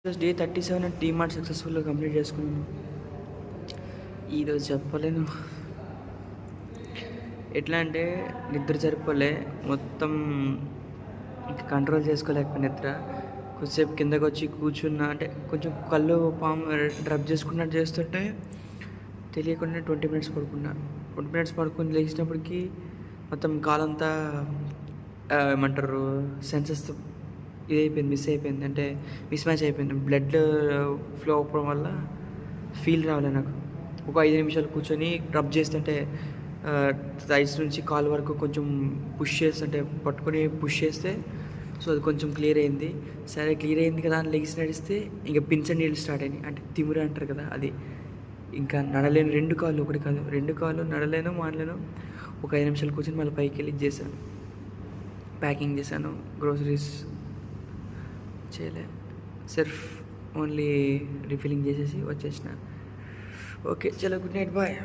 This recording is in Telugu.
డే 37 డీమార్ట్ సక్సెస్ఫుల్గా కంప్లీట్ చేసుకున్నాను. ఈరోజు చెప్పలేను. ఎట్లా అంటే నిద్ర సరిపోలే, మొత్తం ఇంకా కంట్రోల్ చేసుకోలేకపోయిన నిద్ర. కొద్దిసేపు కిందకు వచ్చి కూర్చున్నా, అంటే కొంచెం కళ్ళు పాము డ్రబ్ చేసుకున్నట్టు చేస్తుంటే తెలియకుండా 20 మినిట్స్ పడుకున్నా. 20 మినిట్స్ పడుకొని లేచినప్పటికీ మొత్తం కాలంతా ఏమంటారు సెన్సెస్ ఇదైపోయింది, మిస్ అయిపోయింది, అంటే మిస్ మ్యాచ్ అయిపోయింది. బ్లడ్ ఫ్లో అవ్వడం వల్ల ఫీల్ రావాలి నాకు. ఒక 5 నిమిషాలు కూర్చొని రబ్ చేస్తుంటే థైస్ నుంచి కాల్ వరకు కొంచెం పుష్ చేస్తుంటే పట్టుకొని పుష్ చేస్తే సో అది కొంచెం క్లియర్ అయింది. సరే క్లియర్ అయింది కదా అని లెగ్స్ నడిస్తే ఇంకా పిన్స్ అండ్ నీళ్ళు స్టార్ట్ అయినాయి. అంటే తిమిర అంటారు కదా అది. ఇంకా నడలేను, 2 కాళ్ళు, ఒకటి కాదు 2 కాళ్ళు నడలేను, మానలేను. ఒక 5 నిమిషాలు కూర్చొని మళ్ళీ పైకి వెళ్ళి చేశాను, ప్యాకింగ్ చేశాను. గ్రోసరీస్ చేయలే, సిర్ఫ్ ఓన్లీ రీఫిల్లింగ్ చేసేసి వచ్చేసిన. ఓకే, చలో, గుడ్ నైట్, బాయ్.